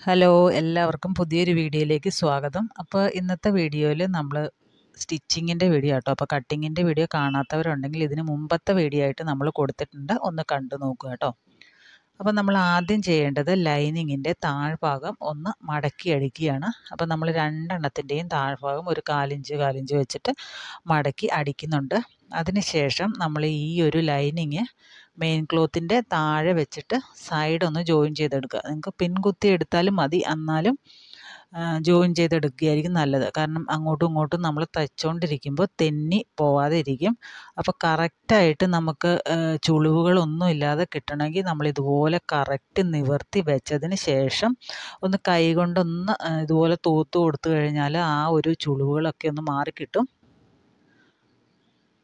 Hello, എല്ലാവർക്കും പുതിയൊരു വീഡിയോയിലേക്ക് സ്വാഗതം. അപ്പോൾ ഇന്നത്തെ വീഡിയോയിൽ നമ്മൾ സ്റ്റിച്ചിങ്ങിൻ്റെ വീഡിയോ ആട്ടോ. അപ്പോൾ കട്ടിങ്ങിൻ്റെ വീഡിയോ കാണാത്തവരുണ്ടെങ്കിൽ ഇതിന് മുമ്പത്തെ വീഡിയോ ആയിട്ട് നമ്മൾ കൊടുത്തിട്ടുണ്ട്, ഒന്ന് കണ്ടു നോക്കുക കേട്ടോ. അപ്പോൾ നമ്മൾ ആദ്യം ചെയ്യേണ്ടത് ലൈനിങ്ങിൻ്റെ താഴ്ഭാഗം ഒന്ന് മടക്കി അടിക്കുകയാണ്. അപ്പോൾ നമ്മൾ രണ്ടെണ്ണത്തിൻ്റെയും താഴ്ഭാഗം ഒരു കാലിഞ്ച് വെച്ചിട്ട് മടക്കി അടിക്കുന്നുണ്ട്. അതിനുശേഷം നമ്മൾ ഈ ഒരു ലൈനിങ് മെയിൻ ക്ലോത്തിൻ്റെ താഴെ വെച്ചിട്ട് സൈഡ് ഒന്ന് ജോയിൻ ചെയ്തെടുക്കുക. നിങ്ങൾക്ക് പിൻ കുത്തി എടുത്താലും മതി, എന്നാലും ജോയിൻ ചെയ്തെടുക്കുകയായിരിക്കും നല്ലത്. കാരണം അങ്ങോട്ടും ഇങ്ങോട്ടും നമ്മൾ തയ്ച്ചുകൊണ്ടിരിക്കുമ്പോൾ തെന്നി പോവാതെ ഇരിക്കും. അപ്പോൾ കറക്റ്റായിട്ട് നമുക്ക് ചുളിവുകളൊന്നും ഇല്ലാതെ കിട്ടണമെങ്കിൽ നമ്മളിതുപോലെ കറക്റ്റ് നിവർത്തി വെച്ചതിന് ശേഷം ഒന്ന് കൈ കൊണ്ടൊന്ന് ഇതുപോലെ തൂത്ത് കൊടുത്തു കഴിഞ്ഞാൽ ആ ഒരു ചുളിവുകളൊക്കെ ഒന്ന് മാറിക്കിട്ടും.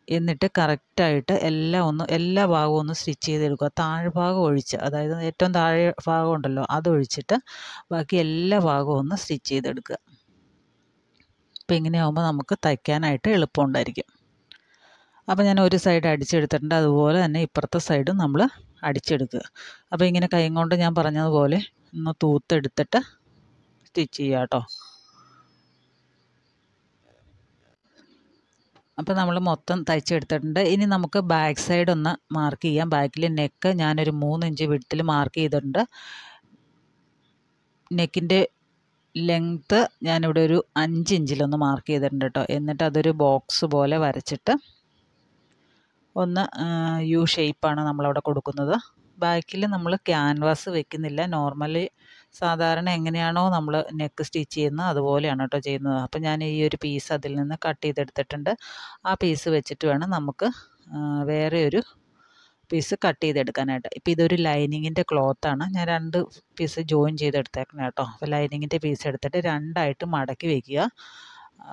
എന്നിട്ട് കറക്റ്റായിട്ട് എല്ലാ ഭാഗവും ഒന്ന് സ്റ്റിച്ച് ചെയ്തെടുക്കുക. താഴ്ഭാഗം ഒഴിച്ച്, അതായത് ഏറ്റവും താഴെ ഭാഗം ഉണ്ടല്ലോ അതൊഴിച്ചിട്ട് ബാക്കി എല്ലാ ഭാഗവും ഒന്ന് സ്റ്റിച്ച് ചെയ്തെടുക്കുക. അപ്പോൾ ഇങ്ങനെയാകുമ്പോൾ നമുക്ക് തയ്ക്കാനായിട്ട് എളുപ്പമുണ്ടായിരിക്കും. അപ്പോൾ ഞാൻ ഒരു സൈഡ് അടിച്ചെടുത്തിട്ടുണ്ട്, അതുപോലെ തന്നെ ഇപ്പുറത്തെ സൈഡും നമ്മൾ അടിച്ചെടുക്കുക. അപ്പോൾ ഇങ്ങനെ കൈ കൊണ്ട് ഞാൻ പറഞ്ഞതുപോലെ ഒന്ന് തൂത്തെടുത്തിട്ട് സ്റ്റിച്ച് ചെയ്യുക കേട്ടോ. അപ്പോൾ നമ്മൾ മൊത്തം തയ്ച്ചെടുത്തിട്ടുണ്ട്. ഇനി നമുക്ക് ബാക്ക് സൈഡ് ഒന്ന് മാർക്ക് ചെയ്യാം. ബാക്കിൽ നെക്ക് ഞാനൊരു 3 ഇഞ്ച് വിഡ്ത്തിൽ മാർക്ക് ചെയ്തിട്ടുണ്ട്. നെക്കിൻ്റെ ലെങ്ത്ത് ഞാനിവിടെ ഒരു 5 ഇഞ്ചിലൊന്ന് മാർക്ക് ചെയ്തിട്ടുണ്ട് കേട്ടോ. എന്നിട്ട് അതൊരു ബോക്സ് പോലെ വരച്ചിട്ട് ഒന്ന് യു ഷേപ്പാണ് നമ്മളവിടെ കൊടുക്കുന്നത്. ബാക്കിൽ നമ്മൾ ക്യാൻവാസ് വെക്കുന്നില്ല. നോർമലി സാധാരണ എങ്ങനെയാണോ നമ്മൾ നെക്ക് സ്റ്റിച്ച് ചെയ്യുന്നത് അതുപോലെയാണ് കേട്ടോ ചെയ്യുന്നത്. അപ്പോൾ ഞാൻ ഈ ഒരു പീസ് അതിൽ നിന്ന് കട്ട് ചെയ്തെടുത്തിട്ടുണ്ട്. ആ പീസ് വെച്ചിട്ട് വേണം നമുക്ക് വേറെ ഒരു പീസ് കട്ട് ചെയ്തെടുക്കാനായിട്ട്. ഇപ്പോൾ ഇതൊരു ലൈനിങ്ങിൻ്റെ ക്ലോത്താണ്. ഞാൻ 2 പീസ് ജോയിൻ ചെയ്തെടുത്തേക്കണം കേട്ടോ. അപ്പോൾ ലൈനിങ്ങിൻ്റെ പീസ് എടുത്തിട്ട് രണ്ടായിട്ട് മടക്കി വയ്ക്കുക.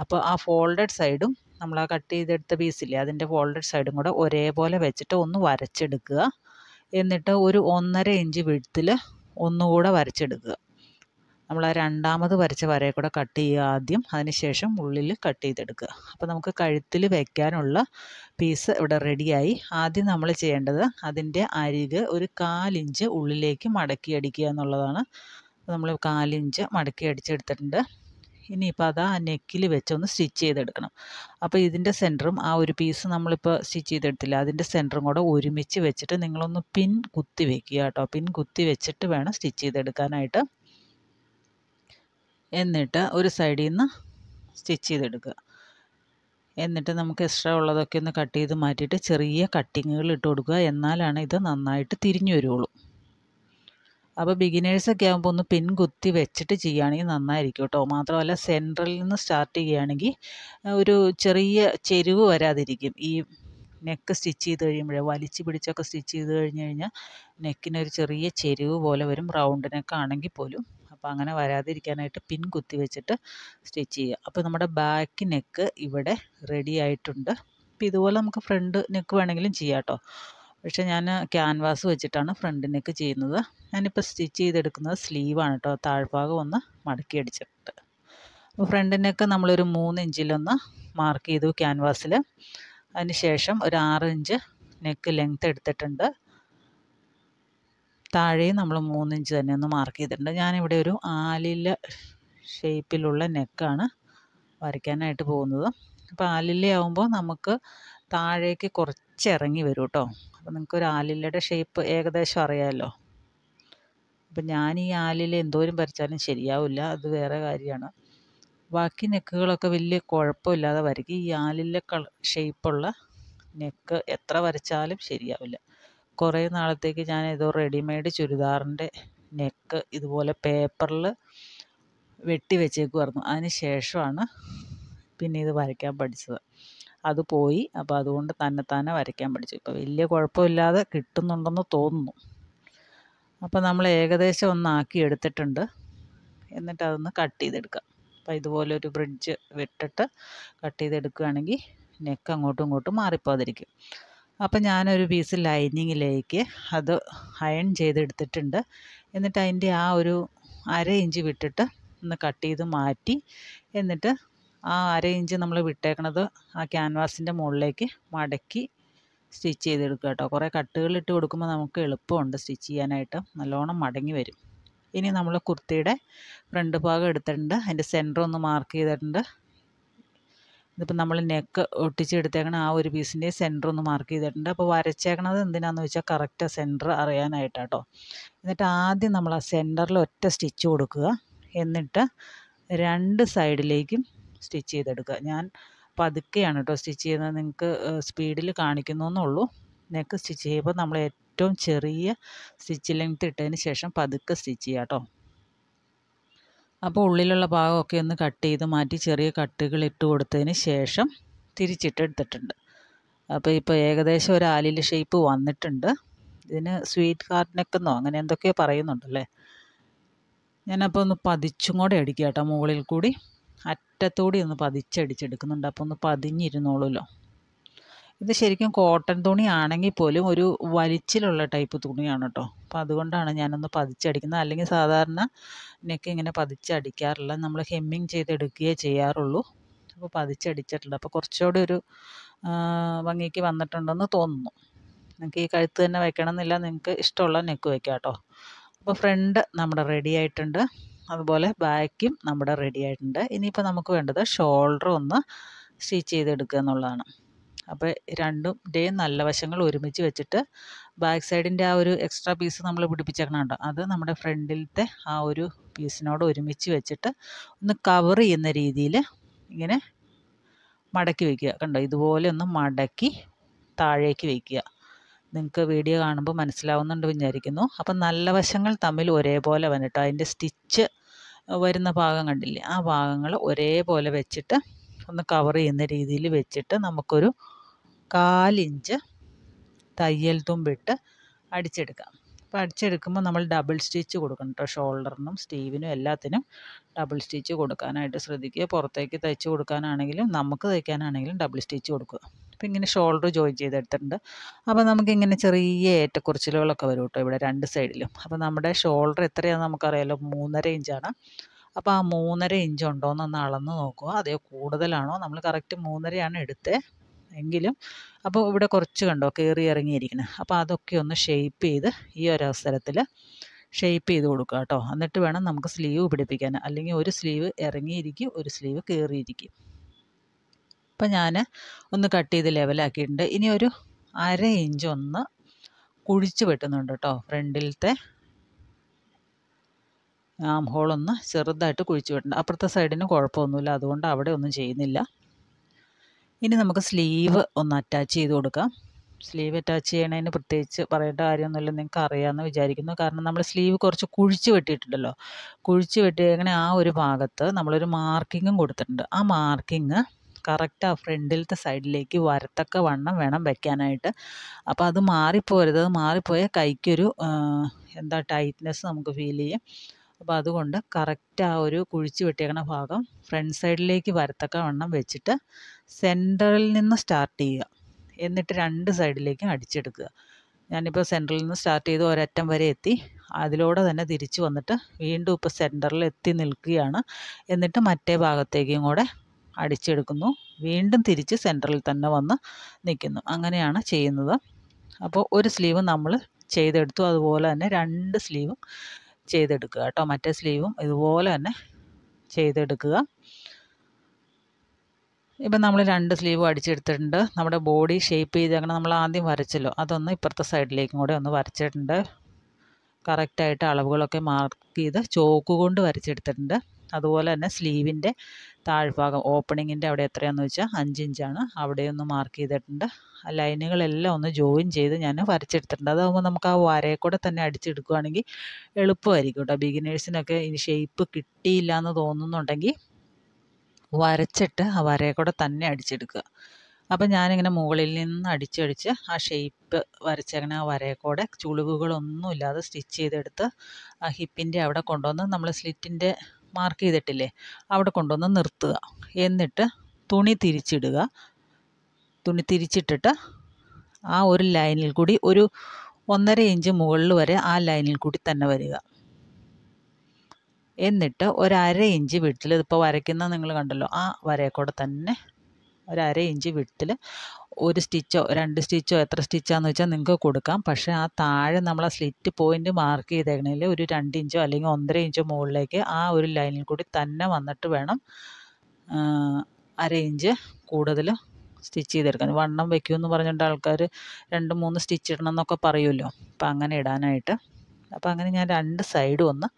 അപ്പോൾ ആ ഫോൾഡഡ് സൈഡും നമ്മൾ ആ കട്ട് ചെയ്തെടുത്ത പീസില്ലേ അതിൻ്റെ ഫോൾഡഡ് സൈഡും കൂടെ ഒരേപോലെ വെച്ചിട്ട് ഒന്ന് വരച്ചെടുക്കുക. എന്നിട്ട് ഒരു 1.5 ഇഞ്ച് വിഡ്ത്തിൽ ഒന്നുകൂടെ വരച്ചെടുക്കുക. നമ്മൾ ആ രണ്ടാമത് വരച്ച വരയെ കൂടെ കട്ട് ചെയ്യുക ആദ്യം, അതിനുശേഷം ഉള്ളിൽ കട്ട് ചെയ്തെടുക്കുക. അപ്പോൾ നമുക്ക് കഴുത്തിൽ വയ്ക്കാനുള്ള പീസ് ഇവിടെ റെഡിയായി. ആദ്യം നമ്മൾ ചെയ്യേണ്ടത് അതിൻ്റെ അരിക് ഒരു 1/4 ഇഞ്ച് ഉള്ളിലേക്ക് മടക്കി അടിക്കുക എന്നുള്ളതാണ്. നമ്മൾ 1/4 ഇഞ്ച് മടക്കി അടിച്ചെടുത്തിട്ടുണ്ട്. ഇനിയിപ്പോൾ അത് ആ നെക്കിൽ വെച്ചൊന്ന് സ്റ്റിച്ച് ചെയ്തെടുക്കണം. അപ്പോൾ ഇതിൻ്റെ സെൻറ്ററും ആ ഒരു പീസ് നമ്മളിപ്പോൾ സ്റ്റിച്ച് ചെയ്തെടുത്തില്ല അതിൻ്റെ സെൻറ്ററും കൂടെ ഒരുമിച്ച് വെച്ചിട്ട് നിങ്ങളൊന്ന് പിൻ കുത്തി വെക്കുക കേട്ടോ. പിൻ കുത്തി വെച്ചിട്ട് വേണം സ്റ്റിച്ച് ചെയ്തെടുക്കാനായിട്ട്. എന്നിട്ട് ഒരു സൈഡിൽ നിന്ന് സ്റ്റിച്ച് ചെയ്തെടുക്കുക. എന്നിട്ട് നമുക്ക് എക്സ്ട്രാ ഉള്ളതൊക്കെ ഒന്ന് കട്ട് ചെയ്ത് മാറ്റിയിട്ട് ചെറിയ കട്ടിങ്ങുകൾ ഇട്ട് കൊടുക്കുക. എന്നാലാണ് ഇത് നന്നായിട്ട് തിരിഞ്ഞു വരുള്ളൂ. അപ്പോൾ ബിഗിനേഴ്സൊക്കെ ആകുമ്പോൾ ഒന്ന് പിൻ കുത്തി വെച്ചിട്ട് ചെയ്യുകയാണെങ്കിൽ നന്നായിരിക്കും കേട്ടോ. മാത്രമല്ല സെൻട്രലിൽ നിന്ന് സ്റ്റാർട്ട് ചെയ്യുകയാണെങ്കിൽ ഒരു ചെറിയ ചെരിവ് വരാതിരിക്കും. ഈ നെക്ക് സ്റ്റിച്ച് ചെയ്ത് കഴിയുമ്പോഴേ വലിച്ച് പിടിച്ചൊക്കെ സ്റ്റിച്ച് ചെയ്ത് കഴിഞ്ഞാൽ നെക്കിനൊരു ചെറിയ ചെരിവ് പോലെ വരും, റൗണ്ട് നെക്കാണെങ്കിൽ പോലും. അപ്പോൾ അങ്ങനെ വരാതിരിക്കാനായിട്ട് പിൻ കുത്തി വെച്ചിട്ട് സ്റ്റിച്ച് ചെയ്യുക. അപ്പോൾ നമ്മുടെ ബാക്ക് നെക്ക് ഇവിടെ റെഡി ആയിട്ടുണ്ട്. അപ്പോൾ ഇതുപോലെ നമുക്ക് ഫ്രണ്ട് നെക്ക് വേണമെങ്കിലും ചെയ്യാം കേട്ടോ. പക്ഷേ ഞാൻ ക്യാൻവാസ് വെച്ചിട്ടാണ് ഫ്രണ്ട് നെക്ക് ചെയ്യുന്നത്. ഞാനിപ്പോൾ സ്റ്റിച്ച് ചെയ്തെടുക്കുന്നത് സ്ലീവാണ് കേട്ടോ. താഴ്ഭാഗം ഒന്ന് മടക്കി അടിച്ചിട്ട്. അപ്പോൾ ഫ്രണ്ട് നെക്ക് നമ്മളൊരു 3 ഇഞ്ചിലൊന്ന് മാർക്ക് ചെയ്തു ക്യാൻവാസിൽ. അതിന് ശേഷം ഒരു 6 ഇഞ്ച് നെക്ക് ലെങ്ത്ത് എടുത്തിട്ടുണ്ട്. താഴെയും നമ്മൾ 3 ഇഞ്ച് തന്നെ ഒന്ന് മാർക്ക് ചെയ്തിട്ടുണ്ട്. ഞാനിവിടെ ഒരു ആലില ഷേപ്പിലുള്ള നെക്കാണ് വരയ്ക്കാനായിട്ട് പോകുന്നത്. അപ്പോൾ ആലില ആകുമ്പോൾ നമുക്ക് താഴേക്ക് കുറച്ച് ഇറങ്ങി വരും കേട്ടോ. അപ്പോൾ നിങ്ങൾക്കൊരു ആലിലയുടെ ഷേപ്പ് ഏകദേശം അറിയാമല്ലോ. അപ്പം ഞാൻ ഈ ആലില എന്തോരം വരച്ചാലും ശരിയാവില്ല, അത് വേറെ കാര്യമാണ്. ബാക്കി നെക്കുകളൊക്കെ വലിയ കുഴപ്പമില്ലാതെ വരയ്ക്കും. ഈ ആലില ഷേപ്പുള്ള നെക്ക് എത്ര വരച്ചാലും ശരിയാവില്ല. കുറേ നാളത്തേക്ക് ഞാൻ ഏതോ റെഡിമെയ്ഡ് ചുരിദാറിൻ്റെ നെക്ക് ഇതുപോലെ പേപ്പറിൽ വെട്ടി വെച്ചേക്കുമായിരുന്നു. അതിന് ശേഷമാണ് പിന്നെ ഇത് വരയ്ക്കാൻ പഠിച്ചത്. അത് പോയി. അപ്പോൾ അതുകൊണ്ട് തന്നെ വരയ്ക്കാൻ പഠിച്ചു. ഇപ്പോൾ വലിയ കുഴപ്പമില്ലാതെ കിട്ടുന്നുണ്ടെന്ന് തോന്നുന്നു. അപ്പോൾ നമ്മൾ ഏകദേശം ഒന്നാക്കി എടുത്തിട്ടുണ്ട്. എന്നിട്ട് അതൊന്ന് കട്ട് ചെയ്തെടുക്കാം. അപ്പോൾ ഇതുപോലെ ഒരു ബ്രിഡ്ജ് വിട്ടിട്ട് കട്ട് ചെയ്തെടുക്കുകയാണെങ്കിൽ നെക്ക് അങ്ങോട്ടും ഇങ്ങോട്ടും മാറിപ്പോകാതിരിക്കും. അപ്പോൾ ഞാനൊരു പീസ് ലൈനിങ്ങിലേക്ക് അത് അയൺ ചെയ്തെടുത്തിട്ടുണ്ട്. എന്നിട്ട് അതിൻ്റെ ആ ഒരു 1/2 ഇഞ്ച് വിട്ടിട്ട് ഒന്ന് കട്ട് ചെയ്ത് മാറ്റി, എന്നിട്ട് ആ 1/2 ഇഞ്ച് നമ്മൾ വിട്ടേക്കണത് ആ ക്യാൻവാസിൻ്റെ മുകളിലേക്ക് മടക്കി സ്റ്റിച്ച് ചെയ്തെടുക്കുക കേട്ടോ. കുറേ കട്ടുകളിട്ട് കൊടുക്കുമ്പോൾ നമുക്ക് എളുപ്പമുണ്ട് സ്റ്റിച്ച് ചെയ്യാനായിട്ട്, നല്ലോണം മടങ്ങി വരും. ഇനി നമ്മൾ കുർത്തിയുടെ ഫ്രണ്ട് ഭാഗം എടുത്തിട്ടുണ്ട്, അതിൻ്റെ സെൻറ്റർ ഒന്ന് മാർക്ക് ചെയ്തിട്ടുണ്ട്. ഇതിപ്പോൾ നമ്മൾ നെക്ക് ഒട്ടിച്ചെടുത്തേക്കണ ആ ഒരു പീസിൻ്റെ സെൻറ്റർ ഒന്ന് മാർക്ക് ചെയ്തിട്ടുണ്ട്. അപ്പോൾ വരച്ചേക്കണത് എന്തിനാന്ന് വെച്ചാൽ കറക്റ്റ് സെൻറ്റർ അറിയാനായിട്ടാട്ടോ. എന്നിട്ട് ആദ്യം നമ്മൾ ആ സെൻറ്ററിൽ ഒറ്റ സ്റ്റിച്ച് കൊടുക്കുക. എന്നിട്ട് രണ്ട് സൈഡിലേക്കും സ്റ്റിച്ച് ചെയ്തെടുക്കുക. ഞാൻ പതുക്കെയാണ് കേട്ടോ സ്റ്റിച്ച് ചെയ്യുന്നത്, നിങ്ങൾക്ക് സ്പീഡിൽ കാണിക്കുന്നുള്ളൂ. നെക്ക് സ്റ്റിച്ച് ചെയ്യുമ്പോൾ നമ്മൾ ഏറ്റവും ചെറിയ സ്റ്റിച്ച് ലെങ്ത് ഇട്ടതിന് ശേഷം പതുക്കെ സ്റ്റിച്ച് ചെയ്യുക കേട്ടോ. അപ്പോൾ ഉള്ളിലുള്ള ഭാഗമൊക്കെ ഒന്ന് കട്ട് ചെയ്ത് മാറ്റി ചെറിയ കട്ടുകൾ ഇട്ട് കൊടുത്തതിന് ശേഷം തിരിച്ചിട്ടെടുത്തിട്ടുണ്ട്. അപ്പോൾ ഇപ്പോൾ ഏകദേശം ഒരു ആലില ഷേപ്പ് വന്നിട്ടുണ്ട്. ഇതിന് സ്വീറ്റ് ഹാർട്ട് നെക്കെന്നോ അങ്ങനെ എന്തൊക്കെയോ പറയുന്നുണ്ടല്ലേ. ഞാനപ്പോൾ ഒന്ന് പതിച്ചും കൂടെ അടിക്കുക കേട്ടോ, മുകളിൽ കൂടി അറ്റത്തൂടി ഒന്ന് പതിച്ചടിച്ചെടുക്കുന്നുണ്ട്. അപ്പോൾ ഒന്ന് പതിഞ്ഞിരുന്നോളൂല്ലോ. ഇത് ശരിക്കും കോട്ടൺ തുണിയാണെങ്കിൽ പോലും ഒരു വലിച്ചിലുള്ള ടൈപ്പ് തുണിയാണ് കേട്ടോ. അപ്പോൾ അതുകൊണ്ടാണ് ഞാനൊന്ന് പതിച്ചടിക്കുന്നത്. അല്ലെങ്കിൽ സാധാരണ നെക്ക് ഇങ്ങനെ പതിച്ചടിക്കാറില്ല, നമ്മൾ ഹെമ്മിങ് ചെയ്തെടുക്കുകയേ ചെയ്യാറുള്ളൂ. അപ്പോൾ പതിച്ചടിച്ചിട്ടുണ്ട്. അപ്പോൾ കുറച്ചുകൂടി ഒരു ഭംഗിക്ക് വന്നിട്ടുണ്ടെന്ന് തോന്നുന്നു. നിങ്ങൾക്ക് ഈ കഴുത്ത് തന്നെ വയ്ക്കണം എന്നില്ല, നിങ്ങൾക്ക് ഇഷ്ടമുള്ള നെക്ക് വയ്ക്കാം കേട്ടോ. അപ്പോൾ ഫ്രണ്ട് നമ്മുടെ റെഡി ആയിട്ടുണ്ട്, അതുപോലെ ബാക്കും നമ്മുടെ റെഡി ആയിട്ടുണ്ട്. ഇനിയിപ്പോൾ നമുക്ക് വേണ്ടത് ഷോൾഡർ ഒന്ന് സ്റ്റിച്ച് ചെയ്തെടുക്കുക എന്നുള്ളതാണ്. അപ്പോൾ രണ്ടിൻ്റെയും നല്ല വശങ്ങൾ ഒരുമിച്ച് വെച്ചിട്ട് ബാക്ക് സൈഡിൻ്റെ ആ ഒരു എക്സ്ട്രാ പീസ് നമ്മൾ പിടിപ്പിച്ചേക്കണുണ്ടോ, അത് നമ്മുടെ ഫ്രണ്ടിലത്തെ ആ ഒരു പീസിനോട് ഒരുമിച്ച് വെച്ചിട്ട് ഒന്ന് കവർ ചെയ്യുന്ന രീതിയിൽ ഇങ്ങനെ മടക്കി വയ്ക്കുക. കണ്ടോ, ഇതുപോലെ ഒന്ന് മടക്കി താഴേക്ക് വയ്ക്കുക. നിങ്ങൾക്ക് വീഡിയോ കാണുമ്പോൾ മനസ്സിലാവുന്നുണ്ട് വിചാരിക്കുന്നു. അപ്പം നല്ല വശങ്ങൾ തമ്മിൽ ഒരേപോലെ വന്നിട്ട് അതിൻ്റെ സ്റ്റിച്ച് വരുന്ന ഭാഗം കണ്ടില്ലേ, ആ ഭാഗങ്ങൾ ഒരേപോലെ വെച്ചിട്ട് ഒന്ന് കവർ ചെയ്യുന്ന രീതിയിൽ വെച്ചിട്ട് നമുക്കൊരു 1/4 ഇഞ്ച് തയ്യൽ തുമ്പിട്ട് അടിച്ചെടുക്കാം. അപ്പോൾ അടിച്ചെടുക്കുമ്പോൾ നമ്മൾ ഡബിൾ സ്റ്റിച്ച് കൊടുക്കണം കേട്ടോ. ഷോൾഡറിനും സ്റ്റീവിനും എല്ലാത്തിനും ഡബിൾ സ്റ്റിച്ച് കൊടുക്കാനായിട്ട് ശ്രദ്ധിക്കുക. പുറത്തേക്ക് തയ്ച്ച് കൊടുക്കാനാണെങ്കിലും നമുക്ക് തയ്ക്കാനാണെങ്കിലും ഡബിൾ സ്റ്റിച്ച് കൊടുക്കുക. അപ്പോൾ ഇങ്ങനെ ഷോൾഡർ ജോയിൻ ചെയ്തെടുത്തിട്ടുണ്ട്. അപ്പോൾ നമുക്കിങ്ങനെ ചെറിയ ഏറ്റക്കുറച്ചിലുകളൊക്കെ വരും കേട്ടോ ഇവിടെ രണ്ട് സൈഡിലും. അപ്പോൾ നമ്മുടെ ഷോൾഡർ എത്രയാണെന്ന് നമുക്കറിയാമല്ലോ, 3.5 ഇഞ്ചാണ്. അപ്പോൾ ആ 3.5 ഇഞ്ച് ഉണ്ടോ എന്നൊന്ന് അളന്ന് നോക്കുക. അതേ കൂടുതലാണോ, നമ്മൾ കറക്റ്റ് 3.5 എടുത്തത് എങ്കിലും അപ്പോൾ ഇവിടെ കുറച്ച് കണ്ടോ കയറി ഇറങ്ങിയിരിക്കണം. അപ്പോൾ അതൊക്കെ ഒന്ന് ഷേപ്പ് ചെയ്ത് ഈ ഒരു അവസരത്തിൽ ഷേപ്പ് ചെയ്ത് കൊടുക്കുക കേട്ടോ. എന്നിട്ട് വേണം നമുക്ക് സ്ലീവ് പിടിപ്പിക്കാൻ, അല്ലെങ്കിൽ ഒരു സ്ലീവ് ഇറങ്ങിയിരിക്കും, ഒരു സ്ലീവ് കയറിയിരിക്കും. അപ്പം ഞാൻ ഒന്ന് കട്ട് ചെയ്ത് ലെവലാക്കിയിട്ടുണ്ട്. ഇനി ഒരു 1/2 ഇഞ്ച് ഒന്ന് കുഴിച്ച് വെട്ടുന്നുണ്ട് കേട്ടോ. ഫ്രണ്ടിലത്തെ ആം ഹോളൊന്ന് ചെറുതായിട്ട് കുഴിച്ച് വെട്ടുണ്ട്. അപ്പുറത്തെ സൈഡിന് കുഴപ്പമൊന്നുമില്ല, അതുകൊണ്ട് അവിടെ ഒന്നും ചെയ്യുന്നില്ല. ഇനി നമുക്ക് സ്ലീവ് ഒന്ന് അറ്റാച്ച് ചെയ്ത് കൊടുക്കാം. സ്ലീവ് അറ്റാച്ച് ചെയ്യണതിന് പ്രത്യേകിച്ച് പറയേണ്ട കാര്യമൊന്നുമില്ല, നിങ്ങൾക്ക് അറിയാമെന്ന് വിചാരിക്കുന്നു. കാരണം നമ്മൾ സ്ലീവ് കുറച്ച് കുഴിച്ച് വെട്ടിയിട്ടുണ്ടല്ലോ. കുഴിച്ച് വെട്ടിയേക്കണ ആ ഒരു ഭാഗത്ത് നമ്മളൊരു മാർക്കിങ്ങും കൊടുത്തിട്ടുണ്ട്. ആ മാർക്കിങ് കറക്റ്റ് ആ ഫ്രണ്ടിലത്തെ സൈഡിലേക്ക് വരത്തക്ക വണ്ണം വേണം വെക്കാനായിട്ട്. അപ്പോൾ അത് മാറിപ്പോരുത്. അത് മാറിപ്പോയാൽ കൈക്കൊരു ടൈറ്റ്നെസ് നമുക്ക് ഫീൽ ചെയ്യും. അപ്പോൾ അതുകൊണ്ട് കറക്റ്റ് ആ ഒരു കുഴിച്ച് വെട്ടിയേക്കണ ഭാഗം ഫ്രണ്ട് സൈഡിലേക്ക് വരത്തക്ക വണ്ണം വെച്ചിട്ട് സെൻറ്ററിൽ നിന്ന് സ്റ്റാർട്ട് ചെയ്യുക. എന്നിട്ട് രണ്ട് സൈഡിലേക്കും അടിച്ചെടുക്കുക. ഞാനിപ്പോൾ സെൻറ്ററിൽ നിന്ന് സ്റ്റാർട്ട് ചെയ്ത് ഒരറ്റം വരെ എത്തി, അതിലൂടെ തന്നെ തിരിച്ച് വന്നിട്ട് വീണ്ടും ഇപ്പോൾ സെൻറ്ററിൽ എത്തി നിൽക്കുകയാണ്. എന്നിട്ട് മറ്റേ ഭാഗത്തേക്കും കൂടെ അടിച്ചെടുക്കുന്നു, വീണ്ടും തിരിച്ച് സെൻറ്ററിൽ തന്നെ വന്ന് നിൽക്കുന്നു. അങ്ങനെയാണ് ചെയ്യുന്നത്. അപ്പോൾ ഒരു സ്ലീവ് നമ്മൾ ചെയ്തെടുത്തു, അതുപോലെ തന്നെ രണ്ട് സ്ലീവും ചെയ്തെടുക്കുക കേട്ടോ. മറ്റേ സ്ലീവും ഇതുപോലെ തന്നെ ചെയ്തെടുക്കുക. ഇപ്പം നമ്മൾ രണ്ട് സ്ലീവും അടിച്ചെടുത്തിട്ടുണ്ട്. നമ്മുടെ ബോഡി ഷേപ്പ് ചെയ്തേക്കണം നമ്മൾ ആദ്യം വരച്ചല്ലോ, അതൊന്ന് ഇപ്പുറത്തെ സൈഡിലേക്കും കൂടെ ഒന്ന് വരച്ചിട്ടുണ്ട്. കറക്റ്റായിട്ട് അളവുകളൊക്കെ മാർക്ക് ചെയ്ത് ചോക്ക് കൊണ്ട് വരച്ചെടുത്തിട്ടുണ്ട്. അതുപോലെ തന്നെ സ്ലീവിൻ്റെ താഴ്ഭാഗം ഓപ്പണിങ്ങിൻ്റെ അവിടെ എത്രയാണെന്ന് വെച്ചാൽ 5 ഇഞ്ചാണ്, അവിടെയൊന്ന് മാർക്ക് ചെയ്തിട്ടുണ്ട്. ആ ലൈനുകളെല്ലാം ഒന്ന് ജോയിൻ ചെയ്ത് ഞാൻ വരച്ചെടുത്തിട്ടുണ്ട്. അതാകുമ്പോൾ നമുക്ക് ആ വരയെ കൂടെ തന്നെ അടിച്ചെടുക്കുകയാണെങ്കിൽ എളുപ്പമായിരിക്കും കേട്ടോ. ബിഗിനേഴ്സിനൊക്കെ ഇനി ഷേപ്പ് കിട്ടിയില്ല എന്ന് തോന്നുന്നുണ്ടെങ്കിൽ വരച്ചിട്ട് ആ വരയെ കൂടെ തന്നെ അടിച്ചെടുക്കുക. അപ്പം ഞാനിങ്ങനെ മുകളിൽ നിന്ന് അടിച്ചടിച്ച് ആ ഷേപ്പ് വരച്ചങ്ങനെ ആ വരയെ കൂടെ ചുളിവുകളൊന്നും ഇല്ലാതെ സ്റ്റിച്ച് ചെയ്തെടുത്ത് ആ ഹിപ്പിൻ്റെ അവിടെ കൊണ്ടുവന്ന് നമ്മൾ സ്ലിറ്റിൻ്റെ മാർക്ക് ചെയ്തിട്ടില്ലേ അവിടെ കൊണ്ടുവന്ന് നിർത്തുക. എന്നിട്ട് തുണി തിരിച്ചിടുക. തുണി തിരിച്ചിട്ടിട്ട് ആ ഒരു ലൈനിൽ കൂടി ഒരു 1.5 ഇഞ്ച് മുകളിൽ വരെ ആ ലൈനിൽ കൂടി തന്നെ വരിക. എന്നിട്ട് ഒരു 1/2 ഇഞ്ച് വിട്ടിൽ, ഇതിപ്പോൾ വരയ്ക്കുന്നത് നിങ്ങൾ കണ്ടല്ലോ, ആ വരയെ കൂടെ തന്നെ ഒരു 1/2 ഇഞ്ച് വിട്ടിൽ 1 സ്റ്റിച്ചോ 2 സ്റ്റിച്ചോ എത്ര സ്റ്റിച്ചാന്ന് വെച്ചാൽ നിങ്ങൾക്ക് കൊടുക്കാം. പക്ഷേ ആ താഴെ നമ്മൾ ആ സ്ലിറ്റ് പോയിൻ്റ് മാർക്ക് ചെയ്തേക്കണേൽ ഒരു 2 ഇഞ്ചോ അല്ലെങ്കിൽ 1.5 ഇഞ്ചോ മുകളിലേക്ക് ആ ഒരു ലൈനിൽ കൂടി തന്നെ വന്നിട്ട് വേണം 1/2 ഇഞ്ച് കൂടുതൽ സ്റ്റിച്ച് ചെയ്തെടുക്കാൻ. വണ്ണം വെക്കുമെന്ന് പറഞ്ഞിട്ട് ആൾക്കാർ 2-3 സ്റ്റിച്ച് ഇടണം എന്നൊക്കെ പറയുമല്ലോ. അപ്പം അങ്ങനെ ഇടാനായിട്ട്. അപ്പം അങ്ങനെ ഞാൻ 2 സൈഡും ഒന്ന്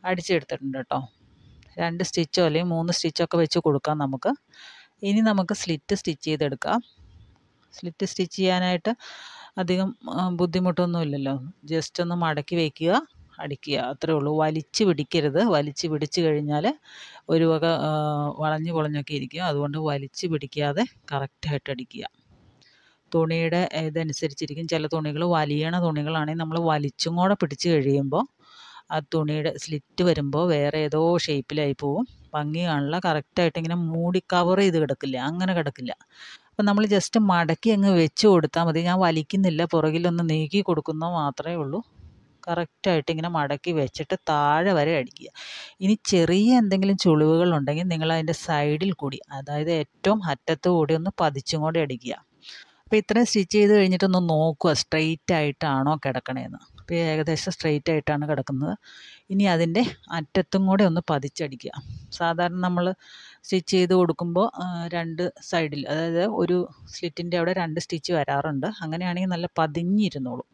അടിച്ചെടുത്തിട്ടുണ്ട് കേട്ടോ. 2 സ്റ്റിച്ചോ അല്ലെങ്കിൽ 3 സ്റ്റിച്ചൊക്കെ വെച്ച് കൊടുക്കാം നമുക്ക്. ഇനി നമുക്ക് സ്ലിറ്റ് സ്റ്റിച്ച് ചെയ്തെടുക്കാം. സ്ലിറ്റ് സ്റ്റിച്ച് ചെയ്യാനായിട്ട് അധികം ബുദ്ധിമുട്ടൊന്നുമില്ലല്ലോ. ജസ്റ്റ് ഒന്ന് മടക്കി വയ്ക്കുക, അടിക്കുക, അത്രേ ഉള്ളൂ. വലിച്ച് പിടിക്കരുത്. വലിച്ച് പിടിച്ച് കഴിഞ്ഞാൽ ഒരു വക വളഞ്ഞ് പൊളഞ്ഞൊക്കെ ഇരിക്കും. അതുകൊണ്ട് വലിച്ച് പിടിക്കാതെ കറക്റ്റായിട്ട് അടിക്കുക. തുണിയുടെ ഇതനുസരിച്ചിരിക്കും. ചില തുണികൾ വലിയണ തുണികളാണെങ്കിൽ നമ്മൾ വലിച്ചും കൂടെ പിടിച്ച് കഴിയുമ്പോൾ ആ തുണിയുടെ സ്ലിറ്റ് വരുമ്പോൾ വേറെ ഏതോ ഷേപ്പിലായി പോവും. ഭംഗി കാണില്ല. കറക്റ്റായിട്ട് ഇങ്ങനെ മൂടി കവർ ചെയ്ത് കിടക്കില്ല, അങ്ങനെ കിടക്കില്ല. അപ്പം നമ്മൾ ജസ്റ്റ് മടക്കി അങ്ങ് വെച്ച് കൊടുത്താൽ മതി. ഞാൻ വലിക്കുന്നില്ല, പുറകിലൊന്ന് നീക്കി കൊടുക്കുന്നത് മാത്രമേ ഉള്ളൂ. കറക്റ്റായിട്ട് ഇങ്ങനെ മടക്കി വെച്ചിട്ട് താഴെ വരെ അടിക്കുക. ഇനി ചെറിയ എന്തെങ്കിലും ചുളിവുകളുണ്ടെങ്കിൽ നിങ്ങളതിൻ്റെ സൈഡിൽ കൂടി, അതായത് ഏറ്റവും അറ്റത്ത് കൂടി ഒന്ന് പതിച്ചും കൂടി അടിക്കുക. അപ്പോൾ ഇത്രയും സ്റ്റിച്ച് ചെയ്ത് കഴിഞ്ഞിട്ടൊന്ന് നോക്കുക സ്ട്രെയിറ്റ് ആയിട്ടാണോ കിടക്കണേന്ന്. അപ്പോൾ ഏകദേശം സ്ട്രെയിറ്റ് ആയിട്ടാണ് കിടക്കുന്നത്. ഇനി അതിൻ്റെ അറ്റത്തും കൂടെ ഒന്ന് പതിച്ചടിക്കുക. സാധാരണ നമ്മൾ സ്റ്റിച്ച് ചെയ്ത് കൊടുക്കുമ്പോൾ 2 സൈഡിൽ, അതായത് ഒരു സ്ലിറ്റിൻ്റെ അവിടെ 2 സ്റ്റിച്ച് വരാറുണ്ട്. അങ്ങനെയാണെങ്കിൽ നല്ല പതിഞ്ഞിരുന്നോളും.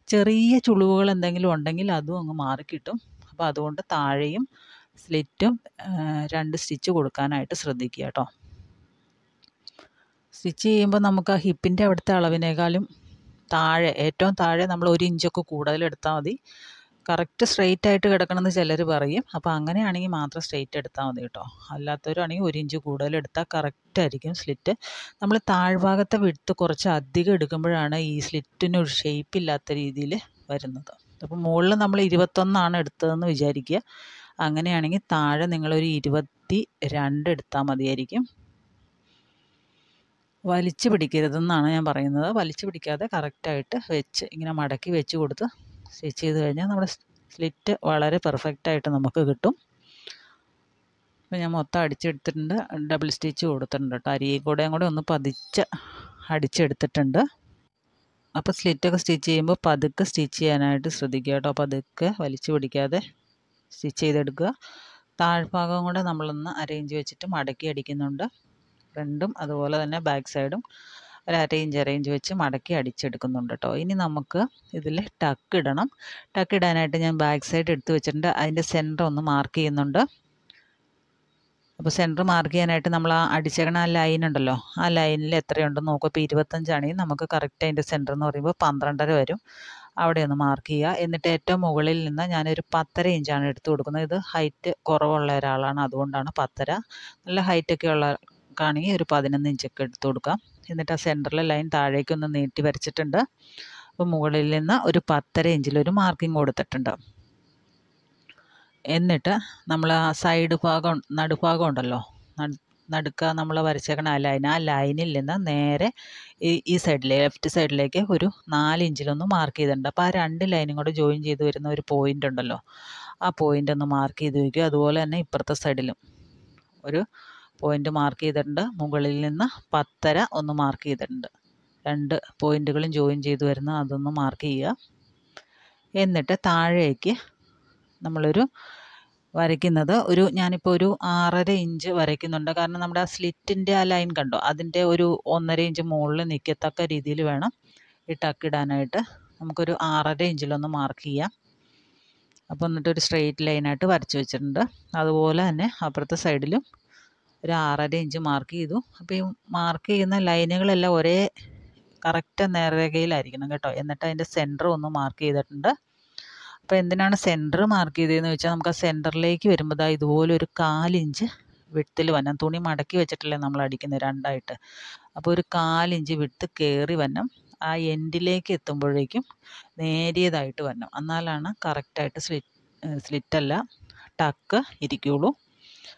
ചെറിയ ചുളിവുകൾ എന്തെങ്കിലും ഉണ്ടെങ്കിൽ അതും അങ്ങ് മാറിക്കിട്ടും. അപ്പോൾ അതുകൊണ്ട് താഴെയും സ്ലിറ്റും 2 സ്റ്റിച്ച് കൊടുക്കാനായിട്ട് ശ്രദ്ധിക്കുക കേട്ടോ. സ്റ്റിച്ച് ചെയ്യുമ്പോൾ നമുക്ക് ആ ഹിപ്പിൻ്റെ അവിടുത്തെ അളവിനേക്കാളും താഴെ, ഏറ്റവും താഴെ നമ്മൾ 1 ഇഞ്ചൊക്കെ കൂടുതൽ എടുത്താൽ മതി. കറക്റ്റ് സ്ട്രെയിറ്റ് ആയിട്ട് കിടക്കണമെന്ന് ചിലർ പറയും. അപ്പോൾ അങ്ങനെയാണെങ്കിൽ മാത്രം സ്ട്രെയിറ്റ് എടുത്താൽ മതി കേട്ടോ. അല്ലാത്തവരാണെങ്കിൽ 1 ഇഞ്ച് കൂടുതൽ എടുത്താൽ കറക്റ്റായിരിക്കും സ്ലിറ്റ്. നമ്മൾ താഴ്ഭാഗത്തെ വിഡ്ത്ത് കുറച്ച് അധികം എടുക്കുമ്പോഴാണ് ഈ സ്ലിറ്റിനൊരു ഷേപ്പ് ഇല്ലാത്ത രീതിയിൽ വരുന്നത്. അപ്പോൾ മുകളിൽ നമ്മൾ 21 എടുത്തതെന്ന് വിചാരിക്കുക. അങ്ങനെയാണെങ്കിൽ താഴെ നിങ്ങളൊരു 22 എടുത്താൽ മതിയായിരിക്കും. വലിച്ചു പിടിക്കരുതെന്നാണ് ഞാൻ പറയുന്നത്. വലിച്ചു പിടിക്കാതെ കറക്റ്റായിട്ട് വെച്ച് ഇങ്ങനെ മടക്കി വെച്ച് കൊടുത്ത് സ്റ്റിച്ച് ചെയ്ത് കഴിഞ്ഞാൽ നമ്മുടെ സ്ലിറ്റ് വളരെ പെർഫെക്റ്റായിട്ട് നമുക്ക് കിട്ടും. അപ്പോൾ ഞാൻ മൊത്തം അടിച്ചെടുത്തിട്ടുണ്ട്. ഡബിൾ സ്റ്റിച്ച് കൊടുത്തിട്ടുണ്ട് കേട്ടോ. അരിയും കൂടെ ഒന്ന് പതിച്ച് അടിച്ചെടുത്തിട്ടുണ്ട്. അപ്പോൾ സ്ലിറ്റൊക്കെ സ്റ്റിച്ച് ചെയ്യുമ്പോൾ പതുക്കെ സ്റ്റിച്ച് ചെയ്യാനായിട്ട് ശ്രദ്ധിക്കുക കേട്ടോ. പതുക്കെ വലിച്ചു പിടിക്കാതെ സ്റ്റിച്ച് ചെയ്തെടുക്കുക. താഴ്ഭാഗം കൂടെ നമ്മളൊന്ന് അരയിഞ്ച് വെച്ചിട്ട് മടക്കി അടിക്കുന്നുണ്ട്. ഫ്രണ്ടും അതുപോലെ തന്നെ ബാക്ക് സൈഡും ഒരു അരയിഞ്ച് വെച്ച് മടക്കി അടിച്ചെടുക്കുന്നുണ്ട് കേട്ടോ. ഇനി നമുക്ക് ഇതിൽ ടക്ക് ഇടണം. ടക്ക് ഇടാനായിട്ട് ഞാൻ ബാക്ക് സൈഡ് എടുത്ത് വെച്ചിട്ടുണ്ട്. അതിൻ്റെ സെൻറ്റർ ഒന്ന് മാർക്ക് ചെയ്യുന്നുണ്ട്. അപ്പോൾ സെൻറ്റർ മാർക്ക് ചെയ്യാനായിട്ട് നമ്മൾ ആ അടിച്ചേക്കണ ആ ലൈൻ ഉണ്ടല്ലോ, ആ ലൈനിൽ എത്രയുണ്ടെന്ന് നോക്കുക. ഇപ്പോൾ 25 ആണെങ്കിൽ നമുക്ക് കറക്റ്റ് അതിൻ്റെ സെൻറ്റർ എന്ന് പറയുമ്പോൾ 12.5 വരും. അവിടെ ഒന്ന് മാർക്ക് ചെയ്യുക. എന്നിട്ട് ഏറ്റവും മുകളിൽ നിന്ന് ഞാനൊരു 10.5 ഇഞ്ചാണ് എടുത്ത് കൊടുക്കുന്നത്. ഇത് ഹൈറ്റ് കുറവുള്ള ഒരാളാണ്, അതുകൊണ്ടാണ് 10.5. നല്ല ഹൈറ്റൊക്കെ ഉള്ള ആണെങ്കിൽ ഒരു 11 ഇഞ്ചൊക്കെ എടുത്ത് കൊടുക്കാം. എന്നിട്ട് ആ സെൻറ്ററിലെ ലൈൻ താഴേക്കൊന്ന് നീട്ടി വരച്ചിട്ടുണ്ട്. അപ്പോൾ മുകളിൽ നിന്ന് ഒരു 10.5 ഇഞ്ചിലൊരു മാർക്കിംഗ് കൊടുത്തിട്ടുണ്ട്. എന്നിട്ട് നമ്മൾ ആ സൈഡ് ഭാഗം, നടുഭാഗം ഉണ്ടല്ലോ, നടുക്ക നമ്മൾ വരച്ചേക്കണ ആ ലൈനിൽ നിന്ന് നേരെ ഈ സൈഡിലേക്ക്, ലെഫ്റ്റ് സൈഡിലേക്ക് ഒരു 4 ഇഞ്ചിലൊന്ന് മാർക്ക് ചെയ്തിട്ടുണ്ട്. അപ്പോൾ ആ 2 ലൈനും കൂടെ ജോയിൻ ചെയ്ത് വരുന്ന ഒരു പോയിൻ്റ് ഉണ്ടല്ലോ, ആ പോയിൻ്റ് ഒന്ന് മാർക്ക് ചെയ്ത് വയ്ക്കുക. അതുപോലെ തന്നെ ഇപ്പുറത്തെ സൈഡിലും ഒരു പോയിൻ്റ് മാർക്ക് ചെയ്തിട്ടുണ്ട്. മുകളിൽ നിന്ന് 10.5 ഒന്ന് മാർക്ക് ചെയ്തിട്ടുണ്ട്. 2 പോയിൻ്റുകളും ജോയിൻ ചെയ്ത് വരുന്ന അതൊന്ന് മാർക്ക് ചെയ്യുക. എന്നിട്ട് താഴേക്ക് നമ്മളൊരു വരയ്ക്കുന്നത് ഞാനിപ്പോൾ ഒരു 6.5 ഇഞ്ച് വരയ്ക്കുന്നുണ്ട്. കാരണം നമ്മുടെ ആ സ്ലിറ്റിൻ്റെ ആ ലൈൻ കണ്ടോ, അതിൻ്റെ ഒരു 1.5 ഇഞ്ച് മുകളിൽ നിൽക്കത്തക്ക രീതിയിൽ വേണം ഈ ടക്ക് ഇടാനായിട്ട്. നമുക്കൊരു 6.5 ഇഞ്ചിലൊന്ന് മാർക്ക് ചെയ്യാം. അപ്പോൾ എന്നിട്ടൊരു സ്ട്രെയിറ്റ് ലൈനായിട്ട് വരച്ച് വെച്ചിട്ടുണ്ട്. അതുപോലെ തന്നെ അപ്പുറത്തെ സൈഡിലും ഒരു 6.5 ഇഞ്ച് മാർക്ക് ചെയ്തു. അപ്പോൾ ഈ മാർക്ക് ചെയ്യുന്ന ലൈനുകളെല്ലാം ഒരേ കറക്റ്റ് നേർരേഖയിലായിരിക്കണം കേട്ടോ. എന്നിട്ട് അതിൻ്റെ സെൻറ്റർ ഒന്ന് മാർക്ക് ചെയ്തിട്ടുണ്ട്. അപ്പോൾ എന്തിനാണ് സെൻറ്റർ മാർക്ക് ചെയ്തതെന്ന് വെച്ചാൽ നമുക്ക് ആ സെൻറ്ററിലേക്ക് വരുമ്പോൾ ഇതുപോലെ ഒരു 1/4 ഇഞ്ച് വിഡ്ത്തിൽ വന്നം. തുണി മടക്കി വെച്ചിട്ടല്ലേ നമ്മൾ അടിക്കുന്നത് 2ആയിട്ട്. അപ്പോൾ ഒരു 1/4 ഇഞ്ച് വിഡ്ത്ത് കയറി വന്നം. ആ എൻഡിലേക്ക് എത്തുമ്പോഴേക്കും നേരിയതായിട്ട് വരണം. എന്നാലാണ് കറക്റ്റായിട്ട് സ്ലിറ്റല്ല ടക്ക് ഇരിക്കുകയുള്ളൂ.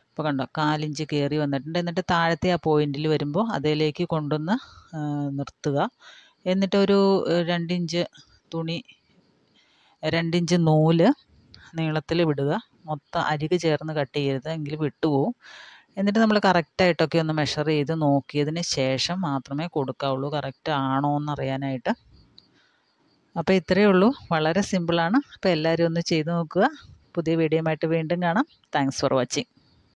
അപ്പോൾ കണ്ടോ, 1/4 ഇഞ്ച് കയറി വന്നിട്ടുണ്ട്. എന്നിട്ട് താഴത്തെ ആ പോയിന്റിൽ വരുമ്പോൾ അതിലേക്ക് കൊണ്ടുവന്ന് നിർത്തുക. എന്നിട്ട് ഒരു 2 ഇഞ്ച് തുണി, 2 ഇഞ്ച് നൂല് നീളത്തിൽ വിടുക. മൊത്തം അരിക് ചേർന്ന് കട്ട് ചെയ്യരുത്, എങ്കിൽ വിട്ടുപോകും. എന്നിട്ട് നമ്മൾ കറക്റ്റായിട്ടൊക്കെ ഒന്ന് മെഷർ ചെയ്ത് നോക്കിയതിന് ശേഷം മാത്രമേ കൊടുക്കാവുള്ളൂ, കറക്റ്റ് ആണോ എന്നറിയാനായിട്ട്. അപ്പോൾ ഇത്രയേ ഉള്ളൂ, വളരെ സിമ്പിളാണ്. അപ്പോൾ എല്ലാവരും ഒന്ന് ചെയ്ത് നോക്കുക. പുതിയ വീഡിയോയുമായിട്ട് വീണ്ടും കാണാം. Thanks for watching.